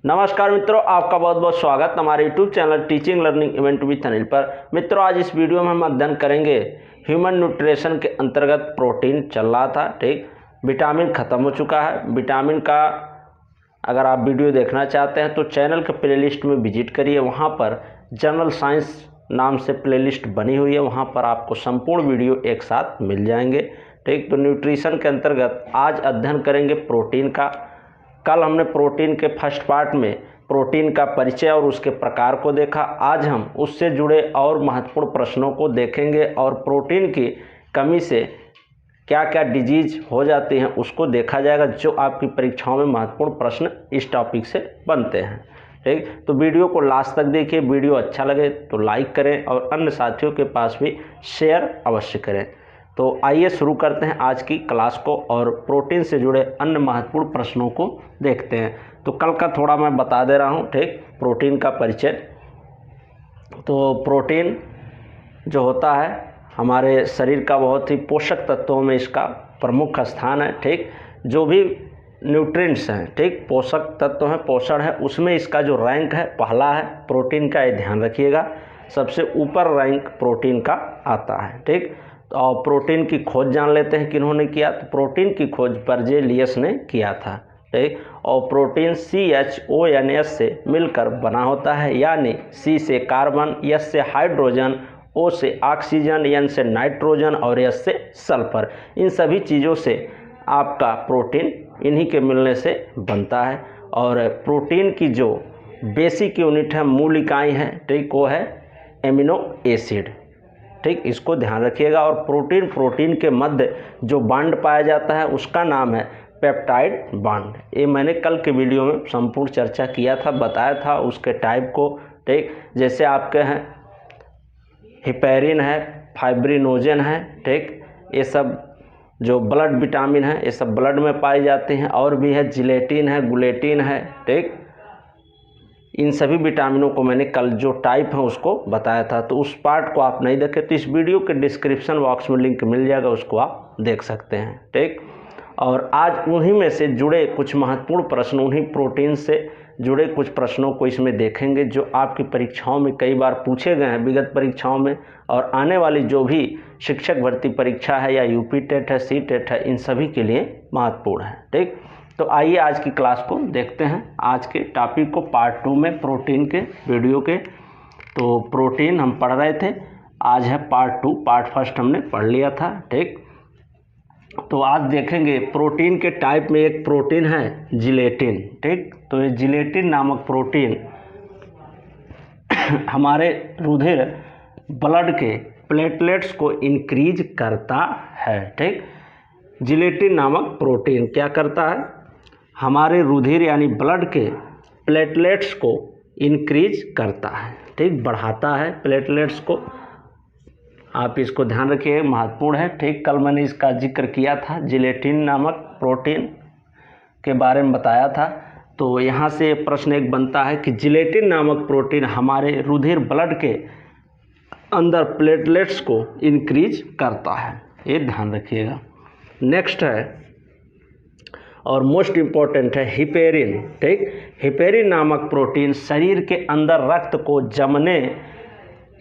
नमस्कार मित्रों, आपका बहुत बहुत स्वागत हमारे YouTube channel teaching learning event with Anil पर। मित्रों, आज इस वीडियो में हम अध्ययन करेंगे ह्यूमन न्यूट्रिशन के अंतर्गत प्रोटीन चल रहा था। ठीक, विटामिन ख़त्म हो चुका है। विटामिन का अगर आप वीडियो देखना चाहते हैं तो चैनल के प्लेलिस्ट में विजिट करिए। वहाँ पर जनरल साइंस नाम से प्लेलिस्ट बनी हुई है, वहाँ पर आपको संपूर्ण वीडियो एक साथ मिल जाएंगे। ठीक, तो न्यूट्रिशन के अंतर्गत आज अध्ययन करेंगे प्रोटीन का। कल हमने प्रोटीन के फर्स्ट पार्ट में प्रोटीन का परिचय और उसके प्रकार को देखा। आज हम उससे जुड़े और महत्वपूर्ण प्रश्नों को देखेंगे और प्रोटीन की कमी से क्या क्या डिजीज हो जाती हैं उसको देखा जाएगा, जो आपकी परीक्षाओं में महत्वपूर्ण प्रश्न इस टॉपिक से बनते हैं। ठीक, तो वीडियो को लास्ट तक देखिए। वीडियो अच्छा लगे तो लाइक करें और अन्य साथियों के पास भी शेयर अवश्य करें। तो आइए शुरू करते हैं आज की क्लास को और प्रोटीन से जुड़े अन्य महत्वपूर्ण प्रश्नों को देखते हैं। तो कल का थोड़ा मैं बता दे रहा हूँ। ठीक, प्रोटीन का परिचय। तो प्रोटीन जो होता है हमारे शरीर का बहुत ही पोषक तत्वों में इसका प्रमुख स्थान है। ठीक, जो भी न्यूट्रिएंट्स हैं, ठीक, पोषक तत्व हैं, पोषण है, उसमें इसका जो रैंक है पहला है प्रोटीन का। ये ध्यान रखिएगा, सबसे ऊपर रैंक प्रोटीन का आता है। ठीक, और प्रोटीन की खोज जान लेते हैं किन्होंने किया। तो प्रोटीन की खोज बर्जेलियस ने किया था। ठीक, और प्रोटीन CHONS से मिलकर बना होता है, यानी C से कार्बन, S से हाइड्रोजन, O से ऑक्सीजन, N से नाइट्रोजन और S से सल्फर। इन सभी चीज़ों से आपका प्रोटीन इन्हीं के मिलने से बनता है। और प्रोटीन की जो बेसिक यूनिट है, मूल इकाई है, ठीक, वो है एमिनो एसिड। ठीक, इसको ध्यान रखिएगा। और प्रोटीन के मध्य जो बांड पाया जाता है उसका नाम है पेप्टाइड बांड। ये मैंने कल के वीडियो में संपूर्ण चर्चा किया था, बताया था उसके टाइप को। ठीक, जैसे आपके हैं हिपेरिन है, फाइब्रिनोजन है। ठीक, ये सब जो ब्लड विटामिन है ये सब ब्लड में पाए जाते हैं। और भी है जिलेटिन है, गुलेटिन है। ठीक, इन सभी विटामिनों को मैंने कल जो टाइप है उसको बताया था। तो उस पार्ट को आप नहीं देखे तो इस वीडियो के डिस्क्रिप्शन बॉक्स में लिंक मिल जाएगा, उसको आप देख सकते हैं। ठीक, और आज उन्हीं में से जुड़े कुछ महत्वपूर्ण प्रश्न, उन्हीं प्रोटीन से जुड़े कुछ प्रश्नों को इसमें देखेंगे, जो आपकी परीक्षाओं में कई बार पूछे गए हैं, विगत परीक्षाओं में, और आने वाली जो भी शिक्षक भर्ती परीक्षा है या यूपी टेट है, सी टेट है, इन सभी के लिए महत्वपूर्ण है। ठीक, तो आइए आज की क्लास को देखते हैं। आज के टॉपिक को पार्ट 2 में प्रोटीन के वीडियो के। तो प्रोटीन हम पढ़ रहे थे, आज है पार्ट 2। पार्ट फर्स्ट हमने पढ़ लिया था। ठीक, तो आज देखेंगे प्रोटीन के टाइप में एक प्रोटीन है जिलेटिन। ठीक, तो ये जिलेटिन नामक प्रोटीन हमारे रुधिर ब्लड के प्लेटलेट्स को इंक्रीज करता है। ठीक, जिलेटिन नामक प्रोटीन क्या करता है, हमारे रुधिर यानी ब्लड के प्लेटलेट्स को इंक्रीज करता है। ठीक, बढ़ाता है प्लेटलेट्स को। आप इसको ध्यान रखिए, महत्वपूर्ण है। ठीक, कल मैंने इसका जिक्र किया था, जिलेटिन नामक प्रोटीन के बारे में बताया था। तो यहाँ से प्रश्न एक बनता है कि जिलेटिन नामक प्रोटीन हमारे रुधिर ब्लड के अंदर प्लेटलेट्स को इंक्रीज करता है, ये ध्यान रखिएगा। नेक्स्ट है और मोस्ट इम्पॉर्टेंट है हिपेरिन। ठीक, हिपेरिन नामक प्रोटीन शरीर के अंदर रक्त को जमने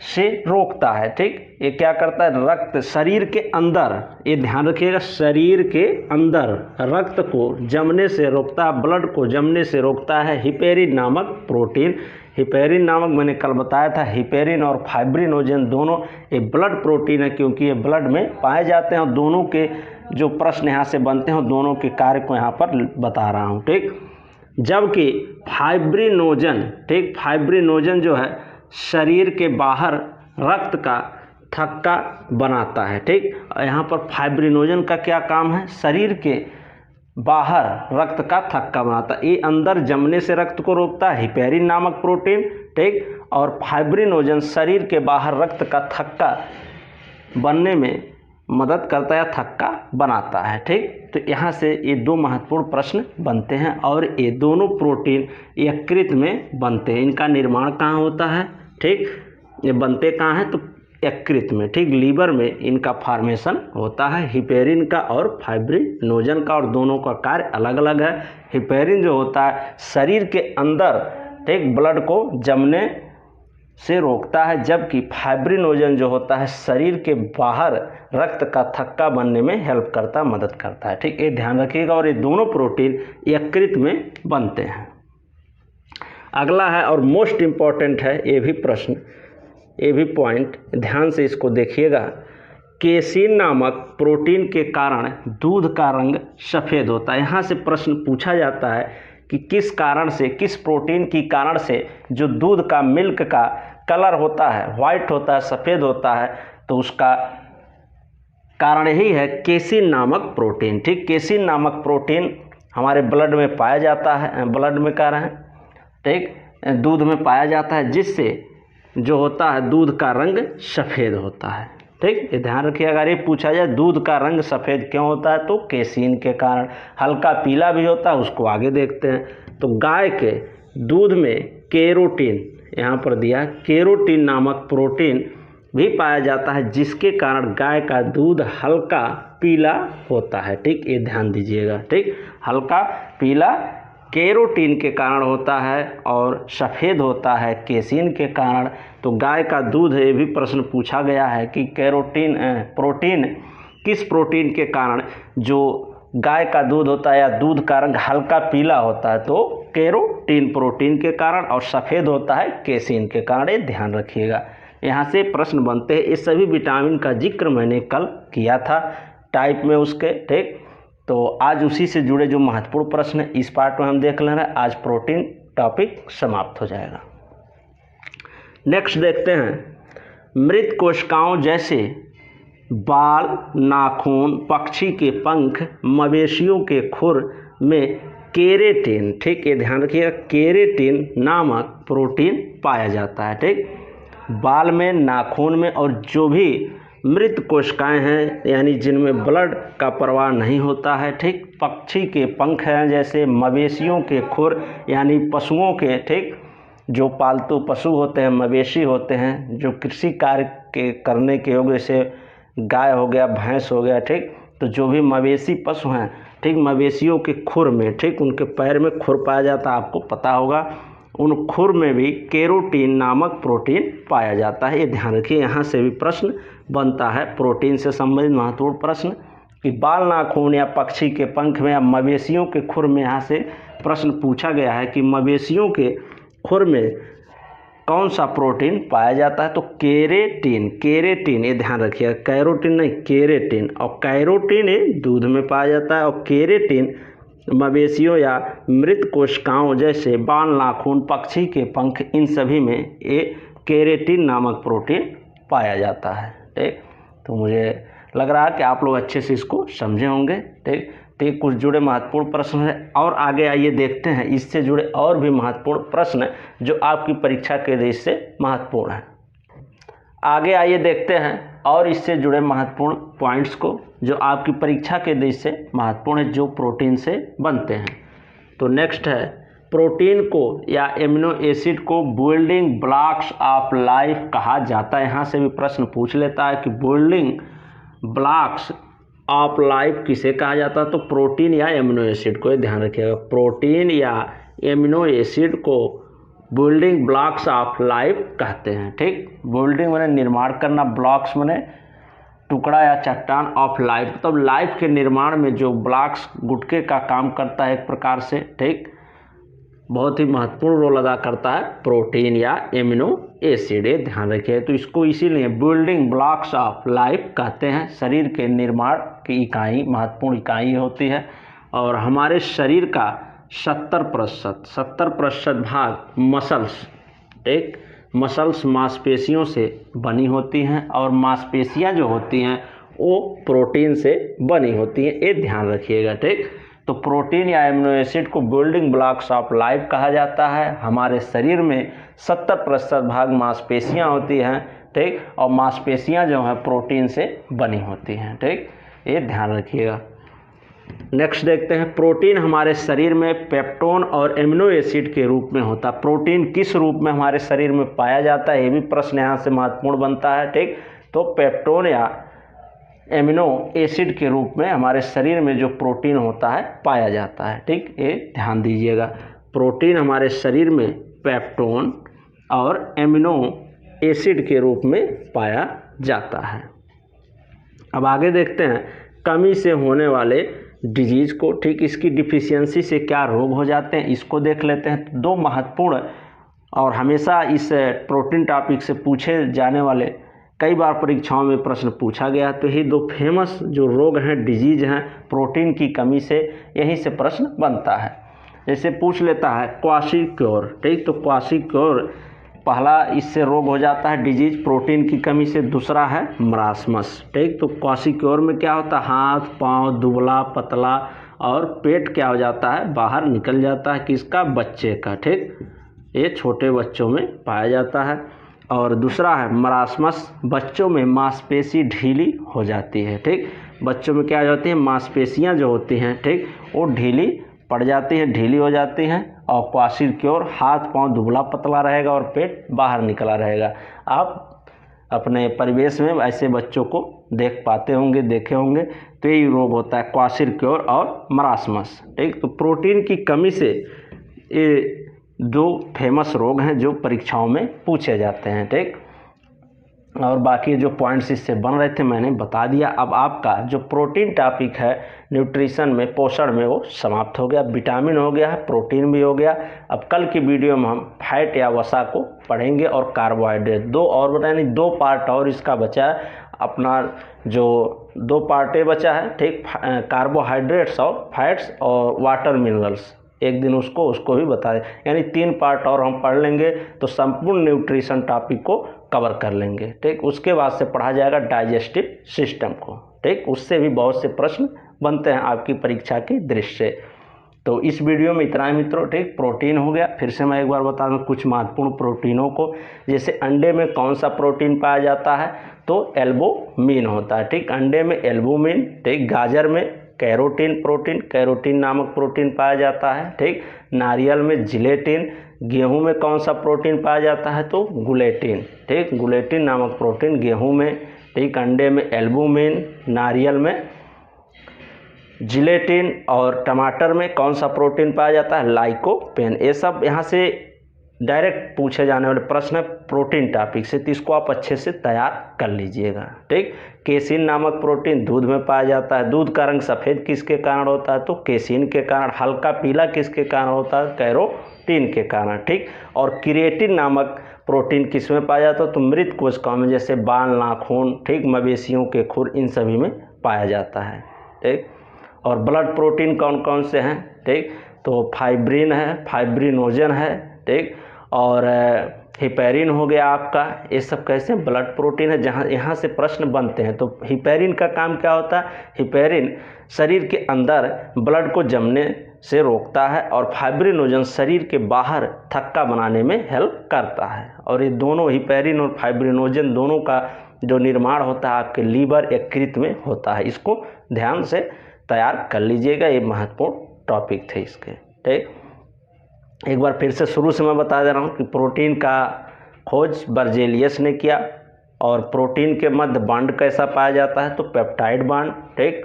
से रोकता है। ठीक, ये क्या करता है, रक्त शरीर के अंदर, ये ध्यान रखिएगा, शरीर के अंदर रक्त को जमने से रोकता है, ब्लड को जमने से रोकता है हिपेरिन नामक प्रोटीन। हिपेरिन नामक मैंने कल बताया था, हिपेरिन और फाइब्रिनोजन दोनों ये ब्लड प्रोटीन है, क्योंकि ये ब्लड में पाए जाते हैं। और दोनों के जो प्रश्न यहाँ से बनते हैं दोनों के कार्य को यहाँ पर बता रहा हूँ। ठीक, जबकि फाइब्रिनोजन, ठीक, फाइब्रिनोजन जो है शरीर के बाहर रक्त का थक्का बनाता है। ठीक, यहाँ पर फाइब्रिनोजन का क्या काम है, शरीर के बाहर रक्त का थक्का बनाता है। ये अंदर जमने से रक्त को रोकता है, हिपेरिन नामक प्रोटीन। ठीक, और फाइब्रिनोजन शरीर के बाहर रक्त का थक्का बनने में मदद करता है, थक्का बनाता है। ठीक, तो यहाँ से ये दो महत्वपूर्ण प्रश्न बनते हैं और ये दोनों प्रोटीन यकृत में बनते हैं। इनका निर्माण कहाँ होता है, ठीक, ये बनते कहाँ हैं, तो यकृत में, ठीक, लीवर में इनका फॉर्मेशन होता है, हिपेरिन का और फाइब्रिनोजन का, और दोनों का कार्य अलग अलग है। हिपेरिन जो होता है शरीर के अंदर, ठीक, ब्लड को जमने से रोकता है, जबकि फाइब्रिनोजन जो होता है शरीर के बाहर रक्त का थक्का बनने में हेल्प करता है, मदद करता है, ठीक, ये ध्यान रखिएगा। और ये दोनों प्रोटीन यकृत में बनते हैं। अगला है और मोस्ट इम्पॉर्टेंट है, ये भी प्रश्न, ये भी पॉइंट ध्यान से इसको देखिएगा। केसीन नामक प्रोटीन के कारण दूध का रंग सफ़ेद होता है। यहाँ से प्रश्न पूछा जाता है कि किस कारण से, किस प्रोटीन की कारण से जो दूध का, मिल्क का कलर होता है, वाइट होता है, सफ़ेद होता है, तो उसका कारण यही है केसीन नामक प्रोटीन, ठीक। केसीन नामक प्रोटीन हमारे ब्लड में पाया जाता है, ब्लड में कह रहे हैं, ठीक, दूध में पाया जाता है, जिससे जो होता है दूध का रंग सफ़ेद होता है, ठीक। ये ध्यान रखिए, अगर ये पूछा जाए दूध का रंग सफ़ेद क्यों होता है, तो केसीन के कारण। हल्का पीला भी होता है, उसको आगे देखते हैं। तो गाय के दूध में केरोटीन, यहाँ पर दिया, केरोटीन नामक प्रोटीन भी पाया जाता है, जिसके कारण गाय का दूध हल्का पीला होता है, ठीक, ये ध्यान दीजिएगा, ठीक। हल्का पीला केरोटीन के कारण होता है और सफ़ेद होता है केसीन के कारण। तो गाय का दूध, ये भी प्रश्न पूछा गया है कि केरोटीन प्रोटीन, किस प्रोटीन के कारण जो गाय का दूध होता है या दूध का रंग हल्का पीला होता है, तो केरोटीन प्रोटीन के कारण, और सफ़ेद होता है केसीन के कारण, ये ध्यान रखिएगा। यहाँ से प्रश्न बनते हैं। ये सभी विटामिन का जिक्र मैंने कल किया था टाइप में उसके, ठीक। तो आज उसी से जुड़े जो महत्वपूर्ण प्रश्न है इस पार्ट में हम देख ले रहे हैं। आज प्रोटीन टॉपिक समाप्त हो जाएगा। नेक्स्ट देखते हैं, मृत कोशिकाओं जैसे बाल, नाखून, पक्षी के पंख, मवेशियों के खुर में केरेटिन, ठीक, ये ध्यान रखिएगा, केरेटिन नामक प्रोटीन पाया जाता है, ठीक। बाल में, नाखून में, और जो भी मृत कोशिकाएं हैं यानी जिनमें ब्लड का प्रवाह नहीं होता है, ठीक, पक्षी के पंख हैं जैसे, मवेशियों के खुर यानी पशुओं के, ठीक, जो पालतू पशु होते हैं, मवेशी होते हैं, जो कृषि कार्य के करने के योग्य, जैसे गाय हो गया, भैंस हो गया, ठीक। तो जो भी मवेशी पशु हैं, ठीक, मवेशियों के खुर में, ठीक, उनके पैर में खुर पाया जाता है, आपको पता होगा। उन खुर में भी केरोटीन नामक प्रोटीन पाया जाता है, ये ध्यान रखिए। यहाँ से भी प्रश्न बनता है प्रोटीन से संबंधित महत्वपूर्ण प्रश्न कि बाल, नाखून या पक्षी के पंख में या मवेशियों के खुर में, यहाँ से प्रश्न पूछा गया है कि मवेशियों के खुर में कौन सा प्रोटीन पाया जाता है, तो केरेटिन, केरेटिन, ये ध्यान रखिएगा, कैरोटीन नहीं, केरेटिन। और कैरोटीन ये दूध में पाया जाता है, और केरेटिन मवेशियों या मृत कोशिकाओं जैसे बाल, नाखून, पक्षी के पंख, इन सभी में ये केरेटिन नामक प्रोटीन पाया जाता है, ठीक। तो मुझे लग रहा है कि आप लोग अच्छे से इसको समझे होंगे, ठीक। तो कुछ जुड़े महत्वपूर्ण प्रश्न हैं, और आगे आइए देखते हैं इससे जुड़े और भी महत्वपूर्ण प्रश्न जो आपकी परीक्षा के दृष्टि से महत्वपूर्ण हैं। आगे आइए देखते हैं और इससे जुड़े महत्वपूर्ण पॉइंट्स को जो आपकी परीक्षा के दृष्टि से महत्वपूर्ण है, जो प्रोटीन से बनते हैं। तो नेक्स्ट है, प्रोटीन को या एमिनो एसिड को बिल्डिंग ब्लॉक्स ऑफ लाइफ कहा जाता है। यहाँ से भी प्रश्न पूछ लेता है कि बिल्डिंग ब्लॉक्स ऑफ लाइफ किसे कहा जाता है, तो प्रोटीन या एमिनो एसिड को, ध्यान रखिएगा, प्रोटीन या एमिनो एसिड को बिल्डिंग ब्लॉक्स ऑफ लाइफ कहते हैं, ठीक। बिल्डिंग माने निर्माण करना, ब्लॉक्स माने टुकड़ा या चट्टान, ऑफ लाइफ मतलब लाइफ के निर्माण में जो ब्लॉक्स गुटके का काम करता है एक प्रकार से, ठीक, बहुत ही महत्वपूर्ण रोल अदा करता है प्रोटीन या एमिनो एसिड, ये ध्यान रखिए। तो इसको इसीलिए बिल्डिंग ब्लॉक्स ऑफ लाइफ कहते हैं। शरीर के निर्माण की इकाई, महत्वपूर्ण इकाई होती है, और हमारे शरीर का 70% भाग मसल्स, एक मसल्स मांसपेशियों से बनी होती हैं, और मांसपेशियां जो होती हैं वो प्रोटीन से बनी होती हैं, ये ध्यान रखिएगा, ठीक। तो प्रोटीन या एमिनो एसिड को बिल्डिंग ब्लॉक्स ऑफ लाइफ कहा जाता है। हमारे शरीर में 70% भाग मांसपेशियां होती हैं, ठीक, और मांसपेशियां जो हैं प्रोटीन से बनी होती हैं, ठीक, ये ध्यान रखिएगा। नेक्स्ट देखते हैं, प्रोटीन हमारे शरीर में पेप्टोन और एमिनो एसिड के रूप में होता है। प्रोटीन किस रूप में हमारे शरीर में पाया जाता है, ये भी प्रश्न यहाँ से महत्वपूर्ण बनता है। ठीक, तो पेप्टोन या एमिनो एसिड के रूप में हमारे शरीर में जो प्रोटीन होता है पाया जाता है। ठीक, ये ध्यान दीजिएगा, प्रोटीन हमारे शरीर में पेप्टोन और एमिनो एसिड के रूप में पाया जाता है। अब आगे देखते हैं कमी से होने वाले डिजीज को। ठीक, इसकी डिफिशियंसी से क्या रोग हो जाते हैं, इसको देख लेते हैं। दो महत्वपूर्ण और हमेशा इस प्रोटीन टॉपिक से पूछे जाने वाले, कई बार परीक्षाओं में प्रश्न पूछा गया, तो ये दो फेमस जो रोग हैं, डिजीज हैं प्रोटीन की कमी से, यहीं से प्रश्न बनता है। जैसे पूछ लेता है क्वाशिक्योर। ठीक, तो क्वाशिक्योर पहला इससे रोग हो जाता है डिजीज प्रोटीन की कमी से। दूसरा है मरासमस। ठीक, तो क्वाशिक्योर में क्या होता है, हाथ पांव दुबला पतला और पेट क्या हो जाता है, बाहर निकल जाता है, किसका, बच्चे का। ठीक, ये छोटे बच्चों में पाया जाता है। और दूसरा है मरासमस, बच्चों में मांसपेशी ढीली हो जाती है। ठीक, बच्चों में क्या हो जाती है, मांसपेशियां जो होती हैं, ठीक, वो ढीली पड़ जाती हैं, ढीली हो जाती हैं। और क्वाशिक्योर हाथ पांव दुबला पतला रहेगा और पेट बाहर निकला रहेगा। आप अपने परिवेश में ऐसे बच्चों को देख पाते होंगे, देखे होंगे। तो यही रोग होता है क्वाशिक्योर और मरासमस। ठीक, तो प्रोटीन की कमी से ये दो फेमस रोग हैं जो परीक्षाओं में पूछे जाते हैं। ठीक, और बाकी जो पॉइंट्स इससे बन रहे थे मैंने बता दिया। अब आपका जो प्रोटीन टॉपिक है न्यूट्रिशन में, पोषण में, वो समाप्त हो गया। विटामिन हो गया है, प्रोटीन भी हो गया। अब कल की वीडियो में हम फैट या वसा को पढ़ेंगे और कार्बोहाइड्रेट, दो और बताएं, दो पार्ट और इसका बचा है। अपना जो दो पार्टें बचा है, ठीक, कार्बोहाइड्रेट्स और फैट्स और वाटर मिनरल्स, एक दिन उसको भी बता दें। यानी 3 पार्ट और हम पढ़ लेंगे तो संपूर्ण न्यूट्रिशन टॉपिक को कवर कर लेंगे। ठीक, उसके बाद से पढ़ा जाएगा डाइजेस्टिव सिस्टम को। ठीक, उससे भी बहुत से प्रश्न बनते हैं आपकी परीक्षा की दृष्टि से। तो इस वीडियो में इतना ही मित्रों। ठीक, प्रोटीन हो गया। फिर से मैं एक बार बता दूं कुछ महत्वपूर्ण प्रोटीनों को। जैसे अंडे में कौन सा प्रोटीन पाया जाता है, तो एल्बुमिन होता है। ठीक, अंडे में एल्बुमिन। ठीक, गाजर में कैरोटीन प्रोटीन, कैरोटीन नामक प्रोटीन पाया जाता है। ठीक, नारियल में जिलेटिन। गेहूं में कौन सा प्रोटीन पाया जाता है, तो गुलेटिन। ठीक, गुलेटिन नामक प्रोटीन गेहूं में। ठीक, अंडे में एल्बुमिन, नारियल में जिलेटिन और टमाटर में कौन सा प्रोटीन पाया जाता है, लाइकोपेन। ये सब यहाँ से डायरेक्ट पूछे जाने वाले प्रश्न है प्रोटीन टॉपिक से, तो इसको आप अच्छे से तैयार कर लीजिएगा। ठीक, केसिन नामक प्रोटीन दूध में पाया जाता है। दूध का रंग सफ़ेद किसके कारण होता है, तो केसिन के कारण। हल्का पीला किसके कारण होता है, कैरोटीन के कारण। ठीक, और क्रिएटिन नामक प्रोटीन किस में पाया जाता है, तो मृत कोशिकाओं में, जैसे बाल, नाखून, ठीक, मवेशियों के खुर, इन सभी में पाया जाता है। ठीक, और ब्लड प्रोटीन कौन कौन से हैं, ठीक, तो फाइब्रिन है, फाइब्रिनोजन है। ठीक, और हिपेरिन हो गया आपका। ये सब कैसे ब्लड प्रोटीन है, जहाँ यहाँ से प्रश्न बनते हैं। तो हिपेरिन का काम क्या होता है, हिपेरिन शरीर के अंदर ब्लड को जमने से रोकता है और फाइब्रिनोजन शरीर के बाहर थक्का बनाने में हेल्प करता है। और ये दोनों, हिपेरिन और फाइब्रिनोजन दोनों का जो निर्माण होता है आपके लीवर यकृत में होता है। इसको ध्यान से तैयार कर लीजिएगा, ये महत्वपूर्ण टॉपिक थे इसके। ठीक, एक बार फिर से शुरू से मैं बता दे रहा हूँ कि प्रोटीन का खोज बर्जेलियस ने किया। और प्रोटीन के मध्य बॉन्ड कैसा पाया जाता है, तो पेप्टाइड बॉन्ड। ठीक,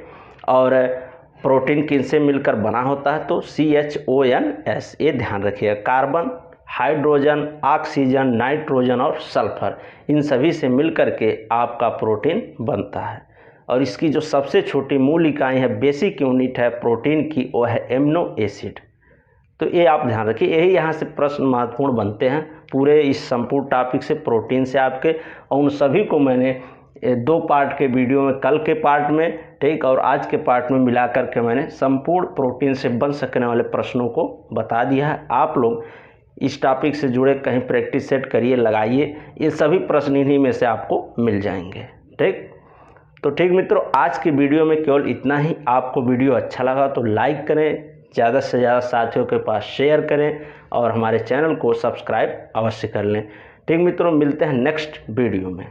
और प्रोटीन किनसे मिलकर बना होता है, तो CHONS। ये ध्यान रखिएगा, कार्बन, हाइड्रोजन, ऑक्सीजन, नाइट्रोजन और सल्फर, इन सभी से मिलकर के आपका प्रोटीन बनता है। और इसकी जो सबसे छोटी मूल इकाई है, बेसिक यूनिट है प्रोटीन की, वो है एमिनो एसिड। तो ये आप ध्यान रखिए, यही यहाँ से प्रश्न महत्वपूर्ण बनते हैं पूरे इस संपूर्ण टॉपिक से, प्रोटीन से आपके। और उन सभी को मैंने 2 पार्ट के वीडियो में, कल के पार्ट में, ठीक, और आज के पार्ट में मिला करके मैंने संपूर्ण प्रोटीन से बन सकने वाले प्रश्नों को बता दिया है। आप लोग इस टॉपिक से जुड़े कहीं प्रैक्टिस सेट करिए, लगाइए, ये सभी प्रश्न इन्हीं में से आपको मिल जाएंगे। ठीक, तो ठीक मित्रों, आज की वीडियो में केवल इतना ही। आपको वीडियो अच्छा लगा तो लाइक करें, ज़्यादा से ज़्यादा साथियों के पास शेयर करें और हमारे चैनल को सब्सक्राइब अवश्य कर लें। ठीक मित्रों, मिलते हैं नेक्स्ट वीडियो में।